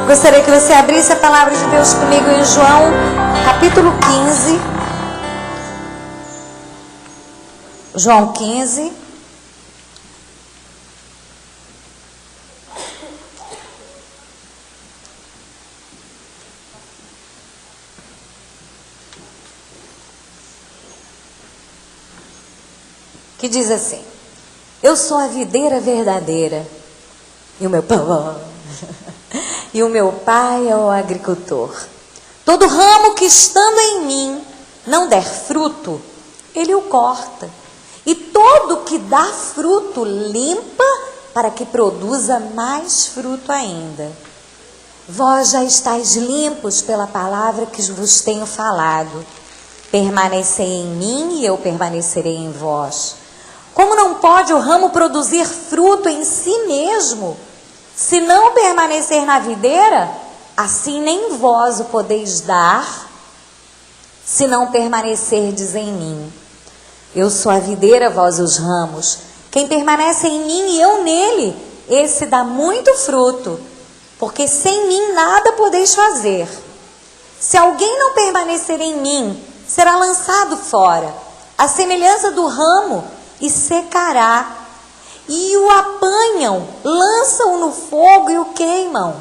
Gostaria que você abrisse a palavra de Deus comigo em João, capítulo 15. João 15. Que diz assim: eu sou a videira verdadeira e o meu pai é o agricultor. Todo ramo que estando em mim não der fruto, ele o corta. E todo que dá fruto limpa, para que produza mais fruto ainda. Vós já estáis limpos pela palavra que vos tenho falado. Permanecei em mim e eu permanecerei em vós. Como não pode o ramo produzir fruto em si mesmo, se não permanecer na videira, assim nem vós o podeis dar, se não permanecerdes em mim. Eu sou a videira, vós os ramos. Quem permanece em mim e eu nele, esse dá muito fruto, porque sem mim nada podeis fazer. Se alguém não permanecer em mim, será lançado fora, à semelhança do ramo, e secará. E o apanham, lançam-o no fogo e o queimam.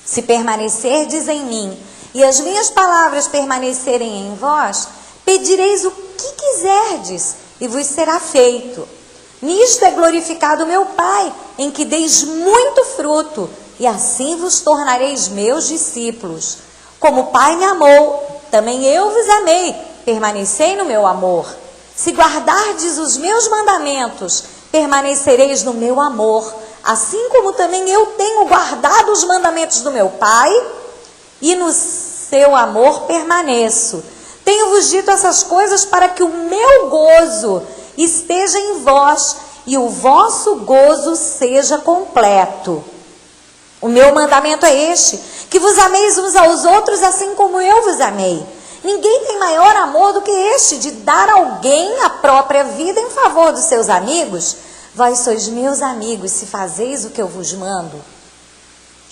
Se permanecerdes em mim, e as minhas palavras permanecerem em vós, pedireis o que quiserdes, e vos será feito. Nisto é glorificado meu Pai, em que deis muito fruto, e assim vos tornareis meus discípulos. Como o Pai me amou, também eu vos amei, permanecei no meu amor. Se guardardes os meus mandamentos, permanecereis no meu amor, assim como também eu tenho guardado os mandamentos do meu Pai, e no seu amor permaneço. Tenho-vos dito essas coisas para que o meu gozo esteja em vós, e o vosso gozo seja completo. O meu mandamento é este, que vos ameis uns aos outros, assim como eu vos amei. Ninguém tem maior amor do que este, de dar a alguém a própria vida em favor dos seus amigos. Vós sois meus amigos, se fazeis o que eu vos mando.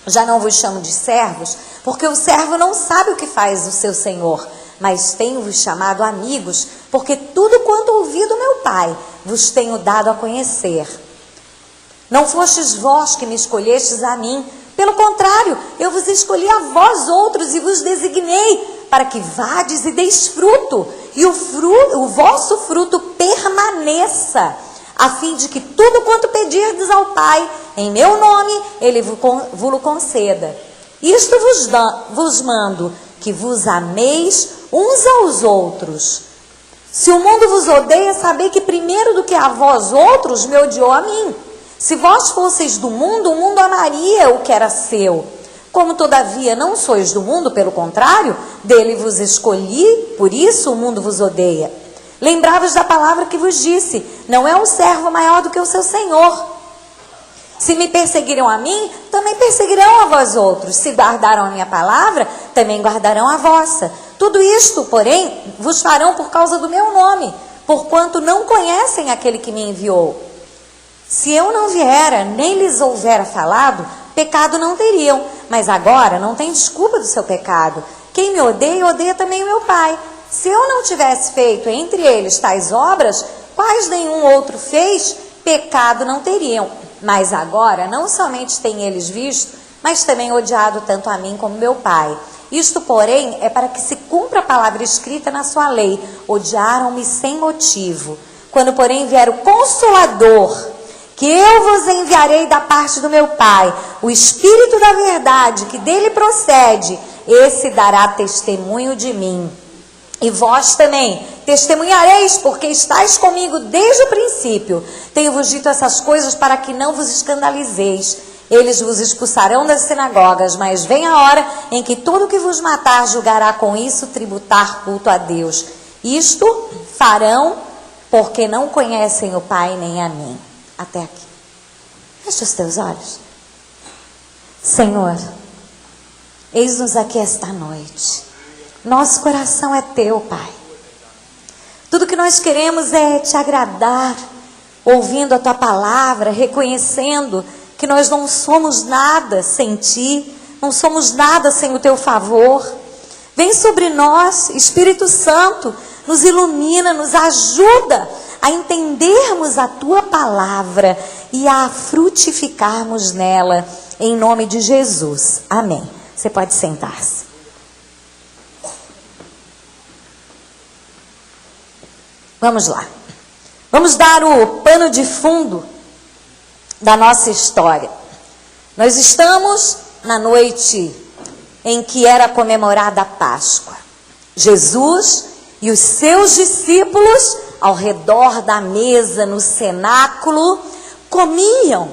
Já não vos chamo de servos, porque o servo não sabe o que faz o seu senhor. Mas tenho-vos chamado amigos, porque tudo quanto ouvi do meu Pai, vos tenho dado a conhecer. Não fostes vós que me escolhestes a mim, pelo contrário, eu vos escolhi a vós outros e vos designei, para que vades e deis fruto, e o vosso fruto permaneça, a fim de que tudo quanto pedirdes ao Pai, em meu nome, Ele vos conceda. Isto vos mando, que vos ameis uns aos outros. Se o mundo vos odeia, sabei que primeiro do que a vós outros, me odiou a mim. Se vós fosseis do mundo, o mundo amaria o que era seu. Como todavia não sois do mundo, pelo contrário, dele vos escolhi, por isso o mundo vos odeia. Lembrai-vos da palavra que vos disse: não é um servo maior do que o seu senhor. Se me perseguiram a mim, também perseguirão a vós outros. Se guardaram a minha palavra, também guardarão a vossa. Tudo isto, porém, vos farão por causa do meu nome, porquanto não conhecem aquele que me enviou. Se eu não viera, nem lhes houvera falado, pecado não teriam, mas agora não tem desculpa do seu pecado. Quem me odeia, odeia também o meu Pai. Se eu não tivesse feito entre eles tais obras, quais nenhum outro fez, pecado não teriam. Mas agora não somente têm eles visto, mas também odiado tanto a mim como meu Pai. Isto, porém, é para que se cumpra a palavra escrita na sua lei: odiaram-me sem motivo. Quando, porém, vier o Consolador, que eu vos enviarei da parte do meu Pai, o Espírito da verdade, que dele procede, esse dará testemunho de mim. E vós também testemunhareis, porque estáis comigo desde o princípio. Tenho-vos dito essas coisas para que não vos escandalizeis. Eles vos expulsarão das sinagogas, mas vem a hora em que todo que vos matar julgará com isso tributar culto a Deus. Isto farão porque não conhecem o Pai nem a mim. Até aqui. Feche os teus olhos. Senhor, eis-nos aqui esta noite. Nosso coração é teu, Pai. Tudo que nós queremos é te agradar, ouvindo a tua palavra, reconhecendo que nós não somos nada sem ti, não somos nada sem o teu favor. Vem sobre nós, Espírito Santo, nos ilumina, nos ajuda a entendermos a tua palavra e a frutificarmos nela, em nome de Jesus. Amém. Você pode sentar-se. Vamos lá. Vamos dar o pano de fundo da nossa história. Nós estamos na noite em que era comemorada a Páscoa. Jesus e os seus discípulos, ao redor da mesa no cenáculo, comiam.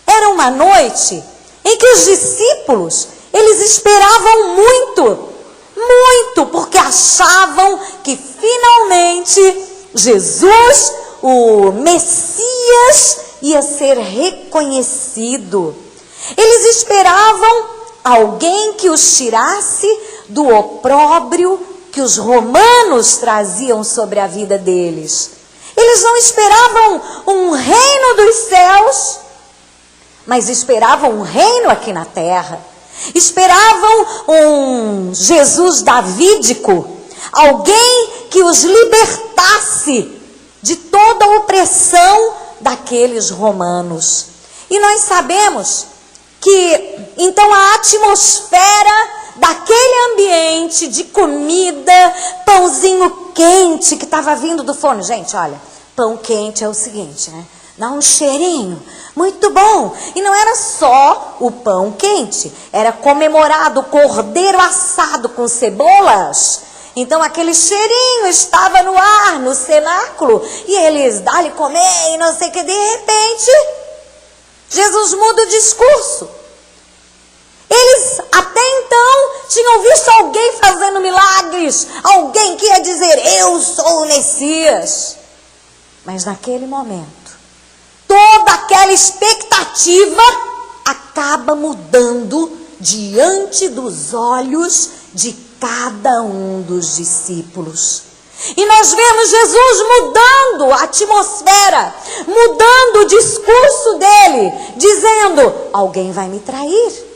Era uma noite em que os discípulos, eles esperavam muito, porque achavam que finalmente Jesus, o Messias, ia ser reconhecido. Eles esperavam alguém que os tirasse do opróbrio que os romanos traziam sobre a vida deles. Eles não esperavam um reino dos céus, mas esperavam um reino aqui na terra. Esperavam um Jesus davídico, alguém que os libertasse de toda a opressão daqueles romanos. E nós sabemos que então a atmosfera daquele ambiente de comida, pãozinho quente que estava vindo do forno. Gente, olha, pão quente é o seguinte, né? Dá um cheirinho muito bom. E não era só o pão quente, era comemorado o cordeiro assado com cebolas. Então aquele cheirinho estava no ar, no cenáculo, e eles dá-lhe comer e não sei o que. De repente, Jesus muda o discurso. Eles até então tinham visto alguém fazendo milagres, alguém que ia dizer, eu sou o Messias. Mas naquele momento, toda aquela expectativa acaba mudando diante dos olhos de cada um dos discípulos. E nós vemos Jesus mudando a atmosfera, mudando o discurso dele, dizendo, alguém vai me trair.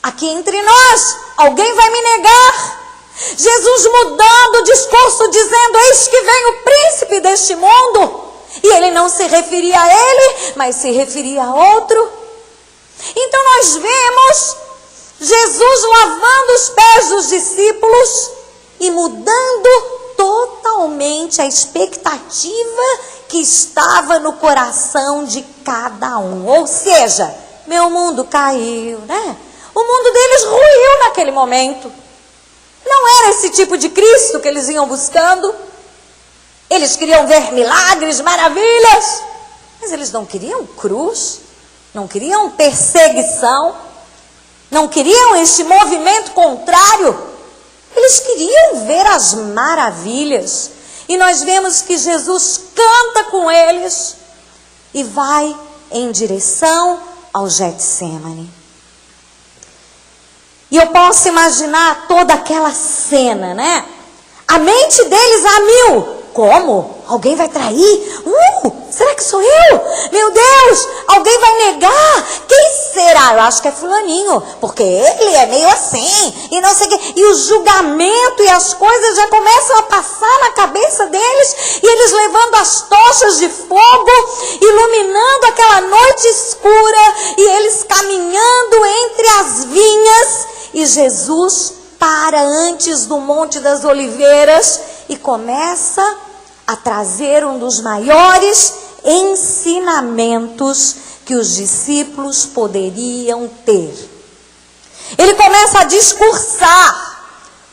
Aqui entre nós, alguém vai me negar. Jesus mudando o discurso, dizendo, eis que vem o príncipe deste mundo. E ele não se referia a ele, mas se referia a outro. Então nós vemos Jesus lavando os pés dos discípulos e mudando totalmente a expectativa que estava no coração de cada um. Ou seja, meu mundo caiu, né? O mundo deles ruiu naquele momento. Não era esse tipo de Cristo que eles iam buscando. Eles queriam ver milagres, maravilhas, mas eles não queriam cruz, não queriam perseguição, não queriam esse movimento contrário. Eles queriam ver as maravilhas. E nós vemos que Jesus canta com eles e vai em direção ao Getsêmani. E eu posso imaginar toda aquela cena, né? A mente deles a mil. Como? Alguém vai trair? Será que sou eu? Meu Deus, alguém vai negar? Quem será? Eu acho que é fulaninho, porque ele é meio assim, e não sei o quê. E o julgamento e as coisas já começam a passar na cabeça deles, e eles levando as tochas de fogo, iluminando aquela noite escura, e eles caminhando entre as vinhas, e Jesus para antes do Monte das Oliveiras e começa a trazer um dos maiores ensinamentos que os discípulos poderiam ter. Ele começa a discursar,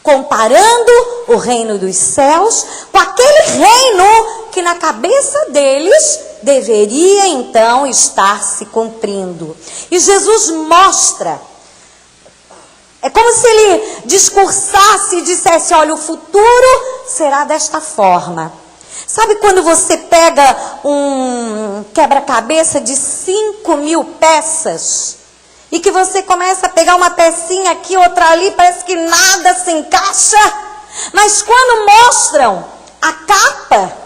comparando o reino dos céus com aquele reino que na cabeça deles deveria então estar se cumprindo. E Jesus mostra, é como se ele discursasse e dissesse, olha, o futuro será desta forma. Sabe quando você pega um quebra-cabeça de 5.000 peças e que você começa a pegar uma pecinha aqui, outra ali, parece que nada se encaixa? Mas quando mostram a capa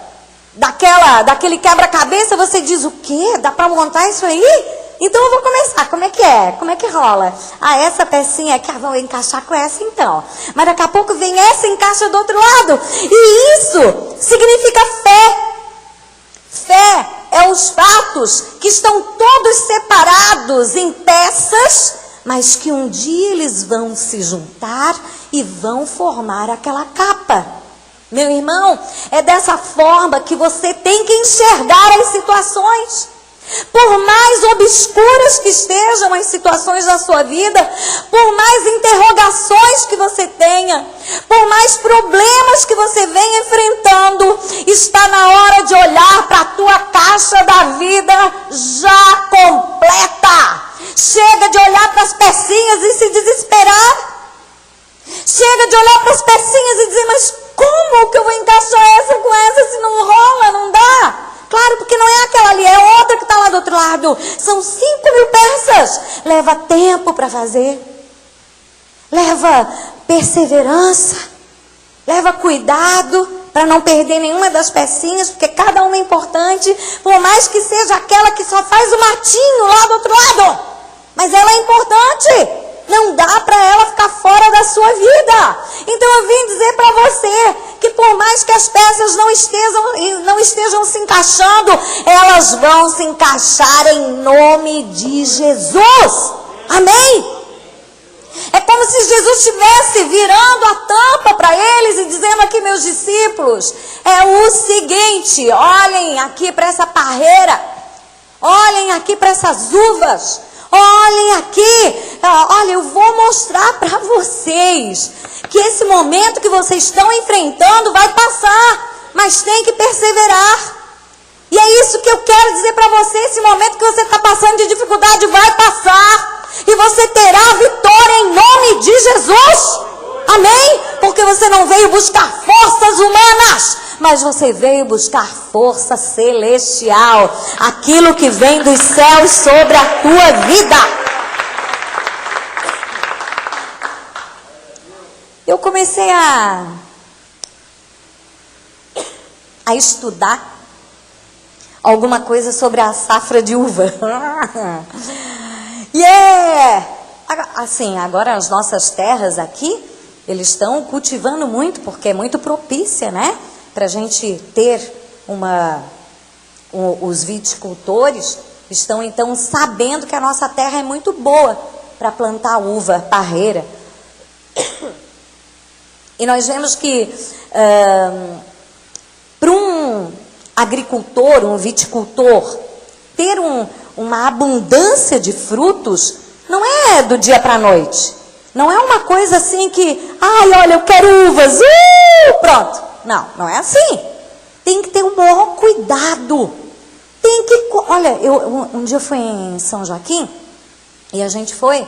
daquele quebra-cabeça, você diz, o quê? Dá para montar isso aí? Então eu vou começar. Como é que é? Como é que rola? Ah, essa pecinha aqui, vou encaixar com essa então. Mas daqui a pouco vem essa e encaixa do outro lado. E isso significa fé. Fé é os fatos que estão todos separados em peças, mas que um dia eles vão se juntar e vão formar aquela capa. Meu irmão, é dessa forma que você tem que enxergar as situações. Por mais obscuras que estejam as situações da sua vida, por mais interrogações que você tenha, por mais problemas que você venha enfrentando, está na hora de olhar para a tua caixa da vida já completa. Chega de olhar para as pecinhas e se desesperar. Chega de olhar para as pecinhas e dizer, mas como que eu vou encaixar essa com essa se não rola, não dá? Claro, porque não é aquela ali, é outra que está lá do outro lado. São 5.000 peças. Leva tempo para fazer. Leva perseverança. Leva cuidado para não perder nenhuma das pecinhas, porque cada uma é importante. Por mais que seja aquela que só faz o matinho lá do outro lado. Mas ela é importante. Não dá para ela ficar fora da sua vida. Então eu vim dizer para você que por mais que as peças não estejam se encaixando, elas vão se encaixar em nome de Jesus. Amém? É como se Jesus estivesse virando a tampa para eles e dizendo aqui, meus discípulos, é o seguinte, olhem aqui para essa parreira, olhem aqui para essas uvas, olhem aqui, olha, eu vou mostrar para vocês que esse momento que vocês estão enfrentando vai passar, mas tem que perseverar. E é isso que eu quero dizer para você, esse momento que você está passando de dificuldade vai passar, e você terá vitória em nome de Jesus. Amém? Porque você não veio buscar forças humanas, mas você veio buscar força celestial, aquilo que vem dos céus sobre a tua vida. Eu comecei a estudar alguma coisa sobre a safra de uva. Assim, agora as nossas terras aqui, eles estão cultivando muito, porque é muito propícia, né? Para a gente ter os viticultores estão então sabendo que a nossa terra é muito boa para plantar uva parreira. E nós vemos que para um agricultor, um viticultor, ter uma abundância de frutos não é do dia para a noite. Não é uma coisa assim que, ai, olha, eu quero uvas, pronto. Não é assim. Tem que ter um maior cuidado. Olha, um dia eu fui em São Joaquim e a gente foi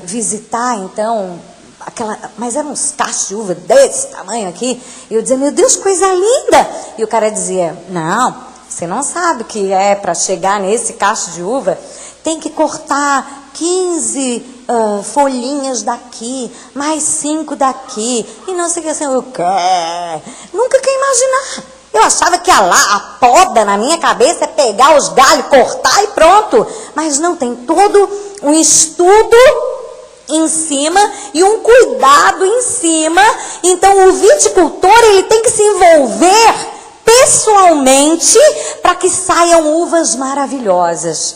visitar, então, mas eram uns cachos de uva desse tamanho aqui. E eu dizia, meu Deus, coisa linda. E o cara dizia, não, você não sabe o que é para chegar nesse cacho de uva. Tem que cortar 15 folhinhas daqui, mais 5 daqui. E não sei o que assim, eu nunca quis imaginar. Eu achava que a poda na minha cabeça é pegar os galhos, cortar e pronto. Mas não, tem todo um estudo em cima e um cuidado em cima. Então o viticultor, ele tem que se envolver pessoalmente para que saiam uvas maravilhosas.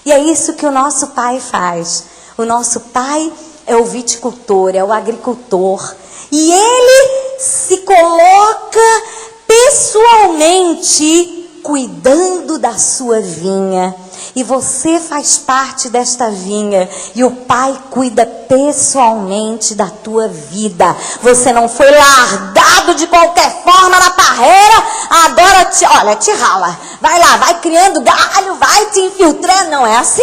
E é isso que o nosso Pai faz. O nosso Pai é o viticultor, é o agricultor. E ele se coloca pessoalmente cuidando da sua vinha. E você faz parte desta vinha. E o Pai cuida pessoalmente da tua vida. Você não foi largado de qualquer forma na parreira. Agora, te rala. Vai lá, vai criando galho, vai te infiltrando. Não é assim.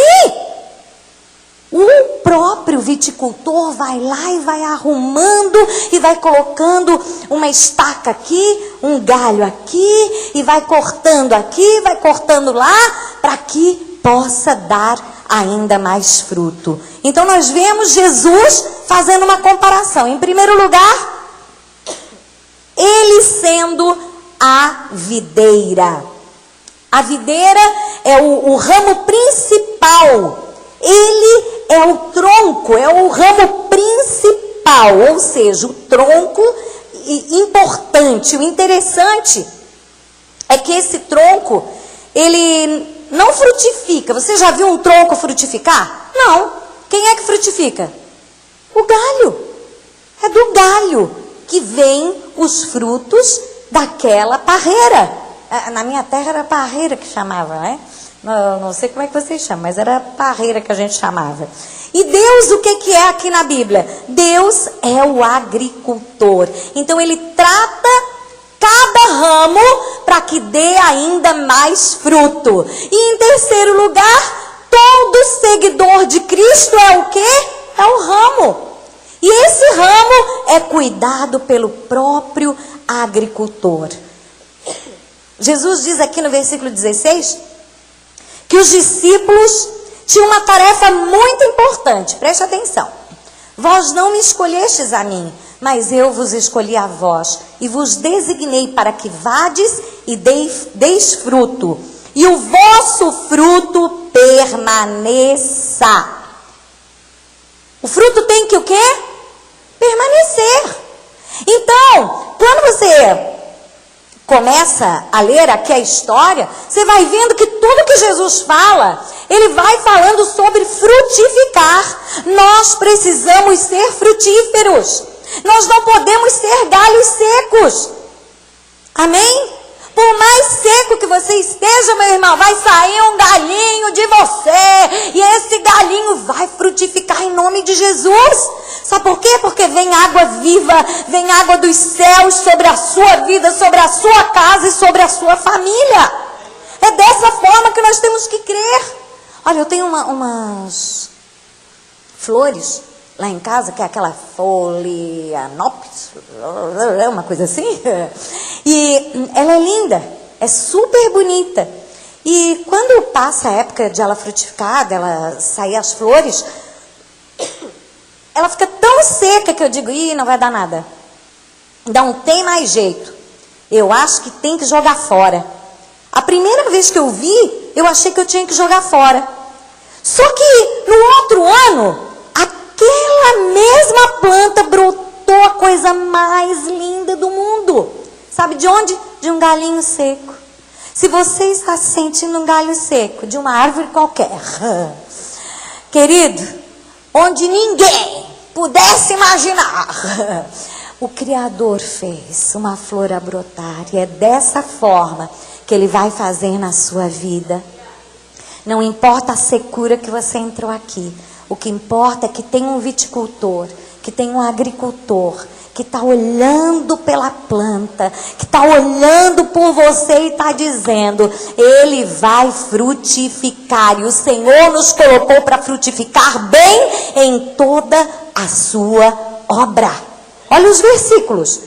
O próprio viticultor vai lá e vai arrumando e vai colocando uma estaca aqui, um galho aqui, e vai cortando aqui, vai cortando lá, para que possa dar ainda mais fruto. Então nós vemos Jesus fazendo uma comparação. Em primeiro lugar, ele sendo a videira. A videira é o ramo principal. Ele é o tronco, é o ramo principal, ou seja, o tronco importante. O interessante é que esse tronco, ele não frutifica. Você já viu um tronco frutificar? Não. Quem é que frutifica? O galho. É do galho que vem os frutos daquela parreira. Na minha terra era parreira que chamava, né? Não sei como é que vocês chamam, mas era parreira que a gente chamava. E Deus, o que é aqui na Bíblia? Deus é o agricultor. Então ele trata cada ramo para que dê ainda mais fruto. E em terceiro lugar, todo seguidor de Cristo é o quê? É o ramo. E esse ramo é cuidado pelo próprio agricultor. Jesus diz aqui no versículo 16 que os discípulos tinham uma tarefa muito importante. Preste atenção. Vós não me escolhestes a mim, mas eu vos escolhi a vós e vos designei para que vades e deis fruto, e o vosso fruto permaneça. O fruto tem que o quê? Permanecer. Então, quando você começa a ler aqui a história, você vai vendo que tudo que Jesus fala, ele vai falando sobre frutificar. Nós precisamos ser frutíferos. Nós não podemos ser galhos secos. Amém? Por mais seco que você esteja, meu irmão, vai sair um galinho de você. E esse galinho vai frutificar em nome de Jesus. Sabe por quê? Porque vem água viva, vem água dos céus sobre a sua vida, sobre a sua casa e sobre a sua família. É dessa forma que nós temos que crer. Olha, eu tenho umas flores lá em casa, que é aquela Phalaenopsis, uma coisa assim. E ela é linda, é super bonita. E quando passa a época de ela frutificar, dela sair as flores, ela fica tão seca que eu digo, não vai dar nada. Não tem mais jeito. Eu acho que tem que jogar fora. A primeira vez que eu vi, eu achei que eu tinha que jogar fora. Só que no outro ano, aquela mesma planta brotou a coisa mais linda do mundo. Sabe de onde? De um galinho seco. Se você está sentindo um galho seco de uma árvore qualquer, querido, onde ninguém pudesse imaginar, o Criador fez uma flor a brotar. E é dessa forma que Ele vai fazer na sua vida. Não importa a secura que você entrou aqui. O que importa é que tem um viticultor, que tem um agricultor, que está olhando pela planta, que está olhando por você e está dizendo, Ele vai frutificar. E o Senhor nos colocou para frutificar bem em toda a sua obra. Olha os versículos.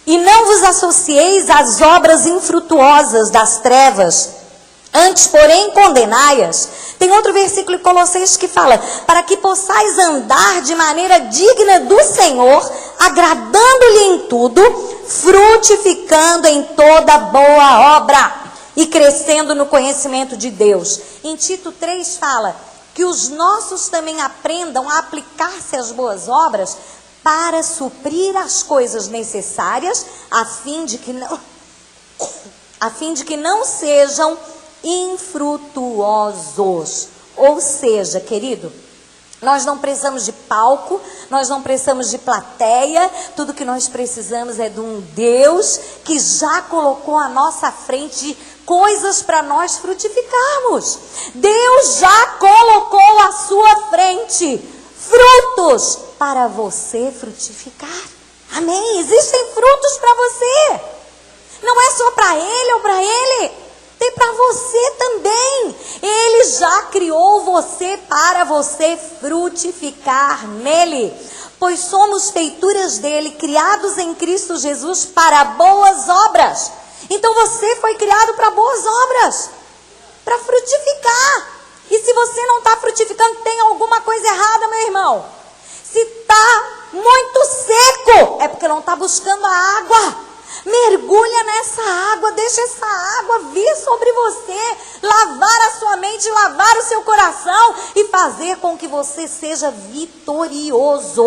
E não vos associeis às obras infrutuosas das trevas, antes, porém, condenai-as. Tem outro versículo em Colossenses que fala, para que possais andar de maneira digna do Senhor, agradando-lhe em tudo, frutificando em toda boa obra e crescendo no conhecimento de Deus. Em Tito 3 fala que os nossos também aprendam a aplicar-se às boas obras para suprir as coisas necessárias, a fim de que não sejam infrutuosos. Ou seja, querido, nós não precisamos de palco, nós não precisamos de plateia, tudo que nós precisamos é de um Deus que já colocou à nossa frente coisas para nós frutificarmos. Deus já colocou à sua frente frutos para você frutificar. Amém? Existem frutos para você. Não é só para ele ou para ele. Tem para você também. Ele já criou você para você frutificar nele. Pois somos feituras dele, criados em Cristo Jesus para boas obras. Então você foi criado para boas obras, para frutificar. E se você não está frutificando, tem alguma coisa errada, meu irmão. Se está muito seco, é porque não está buscando a água. Mergulha nessa água, deixa essa água vir sobre você, lavar a sua mente, lavar o seu coração e fazer com que você seja vitorioso.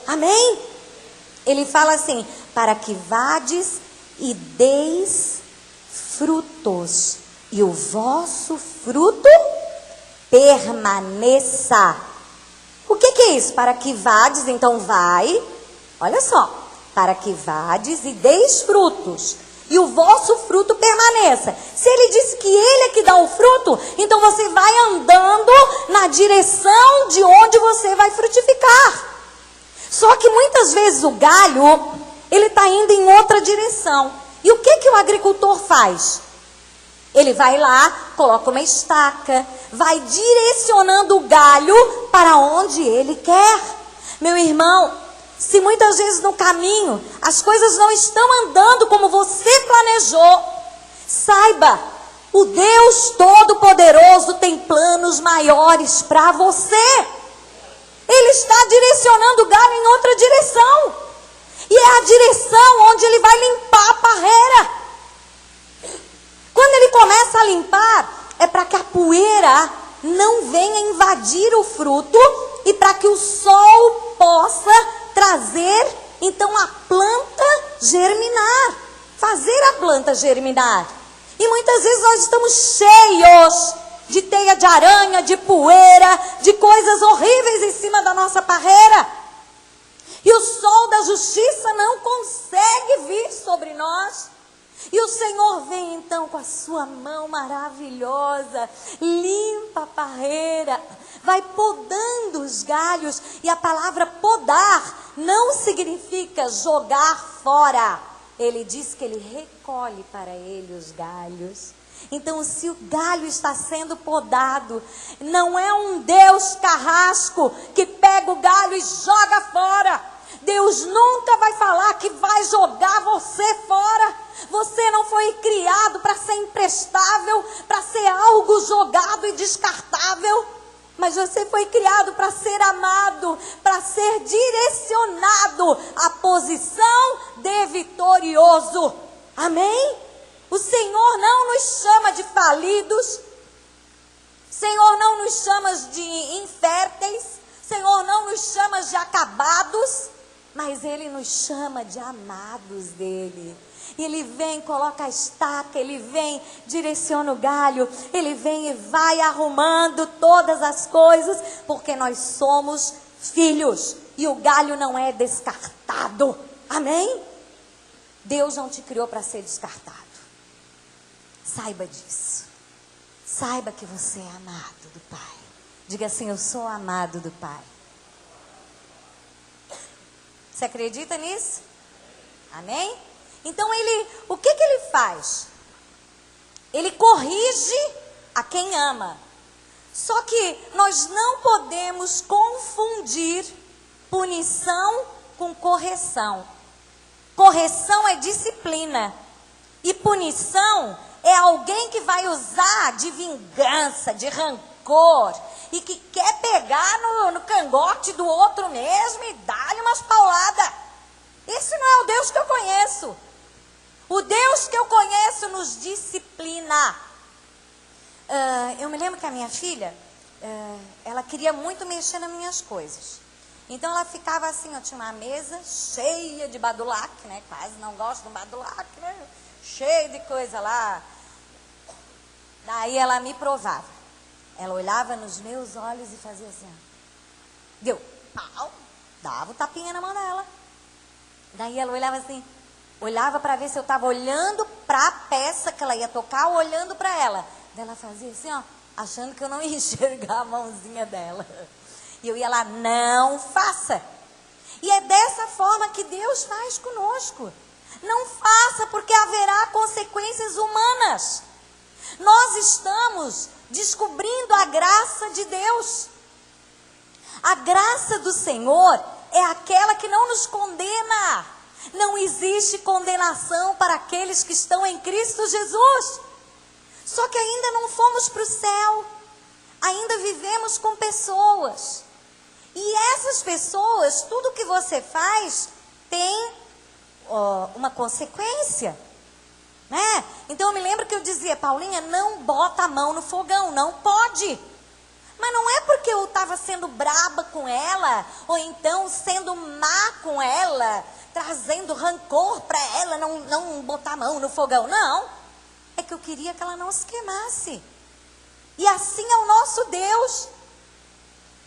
Amém? Ele fala assim, para que vades e deis frutos, e o vosso fruto permaneça. O que é isso? Para que vades, então vai, olha só, para que vades e deis frutos, e o vosso fruto permaneça. Se ele disse que ele é que dá o fruto, então você vai andando na direção de onde você vai frutificar. Só que muitas vezes o galho, ele está indo em outra direção. E o que o agricultor faz? Ele vai lá, coloca uma estaca, vai direcionando o galho para onde ele quer. Meu irmão, se muitas vezes no caminho as coisas não estão andando como você planejou, saiba, o Deus Todo-Poderoso tem planos maiores para você. Ele está direcionando o galho em outra direção. E é a direção onde ele vai limpar a parreira. Quando ele começa a limpar, é para que a poeira não venha invadir o fruto e para que o sol possa trazer, então, a planta germinar. Fazer a planta germinar. E muitas vezes nós estamos cheios de teia de aranha, de poeira, de coisas horríveis em cima da nossa parreira. E o sol da justiça não consegue vir sobre nós. E o Senhor vem então com a sua mão maravilhosa, limpa a parreira, vai podando os galhos. E a palavra podar não significa jogar fora. Ele diz que ele recolhe para ele os galhos. Então, se o galho está sendo podado, não é um Deus carrasco que pega o galho e joga fora. Deus nunca vai falar que vai jogar você fora. Você não foi criado para ser imprestável, para ser algo jogado e descartável. Mas você foi criado para ser amado, para ser direcionado à posição de vitorioso. Amém? O Senhor não nos chama de falidos. O Senhor não nos chama de inférteis. O Senhor não nos chama de acabados. Mas Ele nos chama de amados dEle. E Ele vem, coloca a estaca, Ele vem, direciona o galho, Ele vem e vai arrumando todas as coisas, porque nós somos filhos. E o galho não é descartado. Amém? Deus não te criou para ser descartado. Saiba disso. Saiba que você é amado do Pai. Diga assim, eu sou amado do Pai. Você acredita nisso? Amém? Então o que ele faz? Ele corrige a quem ama. Só que nós não podemos confundir punição com correção. Correção é disciplina. E punição é alguém que vai usar de vingança, de rancor, e que quer pegar no cangote do outro mesmo e dar-lhe umas pauladas. Esse não é o Deus que eu conheço. O Deus que eu conheço nos disciplina. Eu me lembro que a minha filha, ela queria muito mexer nas minhas coisas. Então ela ficava assim, eu tinha uma mesa cheia de badulac, né? Quase não gosto do badulac, né? Cheio de coisa lá. Daí ela me provava. Ela olhava nos meus olhos e fazia assim, ó. Deu pau, dava o tapinha na mão dela. Daí ela olhava assim, olhava para ver se eu estava olhando para a peça que ela ia tocar ou olhando para ela. Daí ela fazia assim, ó, achando que eu não ia enxergar a mãozinha dela. E eu ia lá, não faça. E é dessa forma que Deus faz conosco. Não faça, porque haverá consequências humanas. Nós estamos descobrindo a graça de Deus. A graça do Senhor é aquela que não nos condena. Não existe condenação para aqueles que estão em Cristo Jesus. Só que ainda não fomos para o céu. Ainda vivemos com pessoas. E essas pessoas, tudo que você faz, tem uma consequência, né? Então eu me lembro que eu dizia, Paulinha, não bota a mão no fogão, não pode. Mas não é porque eu estava sendo braba com ela, ou então sendo má com ela, trazendo rancor para ela não botar a mão no fogão. Não, é que eu queria que ela não se queimasse. E assim é o nosso Deus.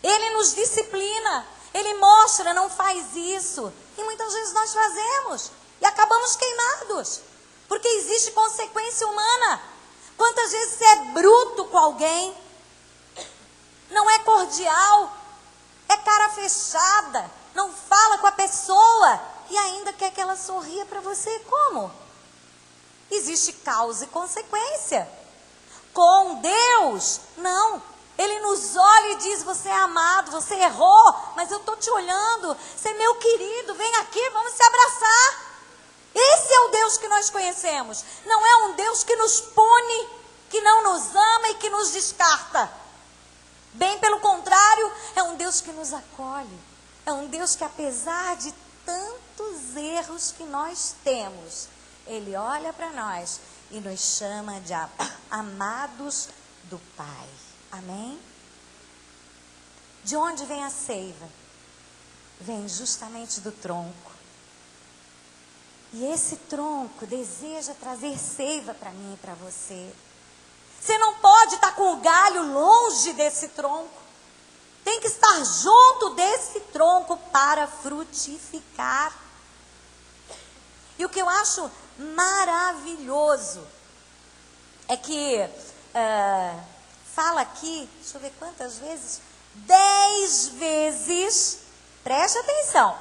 Ele nos disciplina, Ele mostra, não faz isso. E muitas vezes nós fazemos e acabamos queimados, porque existe consequência humana. Quantas vezes você é bruto com alguém, não é cordial, é cara fechada, não fala com a pessoa e ainda quer que ela sorria para você? Como? Existe causa e consequência. Com Deus, não. Ele nos olha e diz, você é amado, você errou, mas eu estou te olhando, você é meu querido, vem aqui, vamos se abraçar. Esse é o Deus que nós conhecemos. Não é um Deus que nos pune, que não nos ama e que nos descarta. Bem pelo contrário, é um Deus que nos acolhe. É um Deus que, apesar de tantos erros que nós temos, Ele olha para nós e nos chama de amados do Pai. Amém? De onde vem a seiva? Vem justamente do tronco. E esse tronco deseja trazer seiva para mim e para você. Você não pode estar com o galho longe desse tronco. Tem que estar junto desse tronco para frutificar. E o que eu acho maravilhoso é que fala aqui, deixa eu ver quantas vezes, 10 vezes, preste atenção,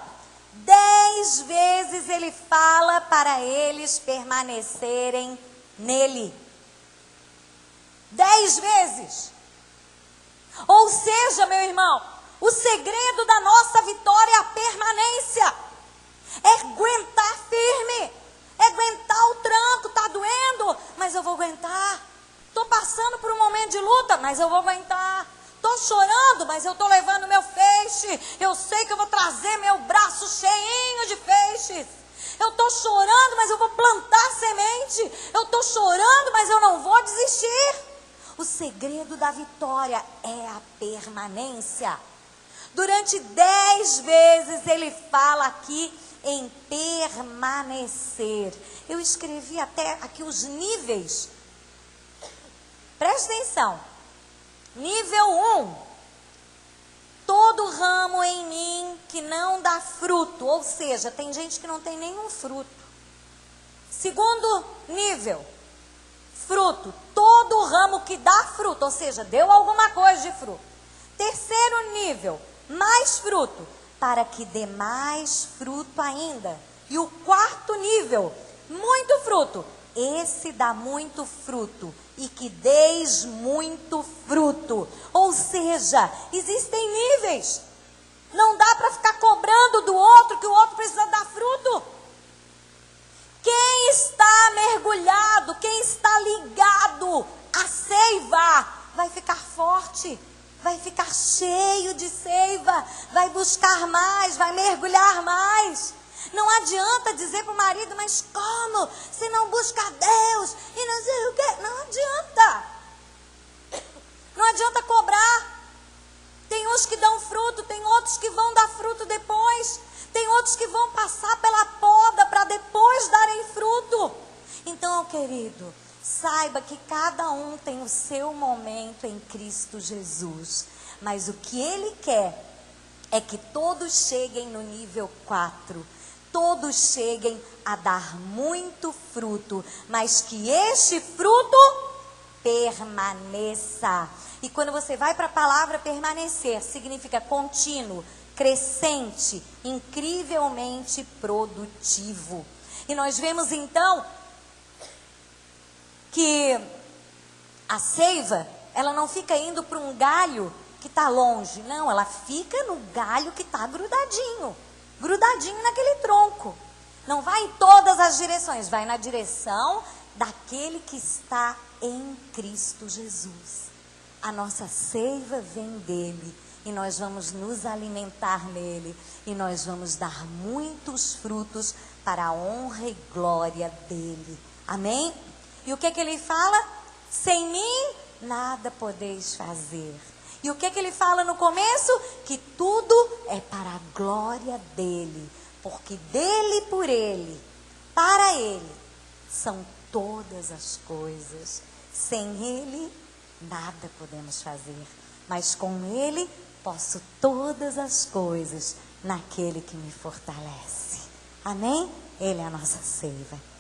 10 vezes ele fala para eles permanecerem nele. 10 vezes. Ou seja, meu irmão, o segredo da nossa vitória é a permanência. É aguentar firme. É aguentar o tranco. Está doendo, mas eu vou aguentar. Estou passando por um momento de luta, mas eu vou aguentar. Estou chorando, mas eu estou levando meu feixe. Eu sei que eu vou trazer meu braço cheinho de feixes. Eu estou chorando, mas eu vou plantar semente. Eu estou chorando, mas eu não vou desistir. O segredo da vitória é a permanência. Durante 10 vezes ele fala aqui em permanecer. Eu escrevi até aqui os níveis. Preste atenção. Nível 1. Todo ramo em mim que não dá fruto. Ou seja, tem gente que não tem nenhum fruto. Segundo nível. Fruto, todo ramo que dá fruto, ou seja, deu alguma coisa de fruto. Terceiro nível, mais fruto, para que dê mais fruto ainda. E o quarto nível, muito fruto, esse dá muito fruto, e que deis muito fruto. Ou seja, existem níveis. Não dá para ficar cobrando do outro que o outro precisa dar fruto. Quem está mergulhado, quem está ligado à seiva, vai ficar forte, vai ficar cheio de seiva, vai buscar mais, vai mergulhar mais. Não adianta dizer para o marido, mas como? Se não busca Deus e não sei o quê. Não adianta. Não adianta cobrar. Tem uns que dão fruto, tem outros que vão dar fruto depois. Tem outros que vão passar pela poda para depois darem fruto. Então, querido, saiba que cada um tem o seu momento em Cristo Jesus. Mas o que Ele quer é que todos cheguem no nível 4. Todos cheguem a dar muito fruto. Mas que este fruto permaneça. E quando você vai para a palavra permanecer, significa contínuo, crescente, incrivelmente produtivo. E nós vemos então que a seiva, ela não fica indo para um galho que está longe. Não, ela fica no galho que está grudadinho naquele tronco. Não vai em todas as direções, vai na direção daquele que está em Cristo Jesus. A nossa seiva vem dele. e nós vamos nos alimentar nele, e nós vamos dar muitos frutos para a honra e glória dele. Amém? E o que ele fala? Sem mim, nada podeis fazer. E o que ele fala no começo? Que tudo é para a glória dele, porque dele, por ele, para ele, são todas as coisas. Sem ele, nada podemos fazer, mas com ele posso todas as coisas naquele que me fortalece. Amém? Ele é a nossa seiva.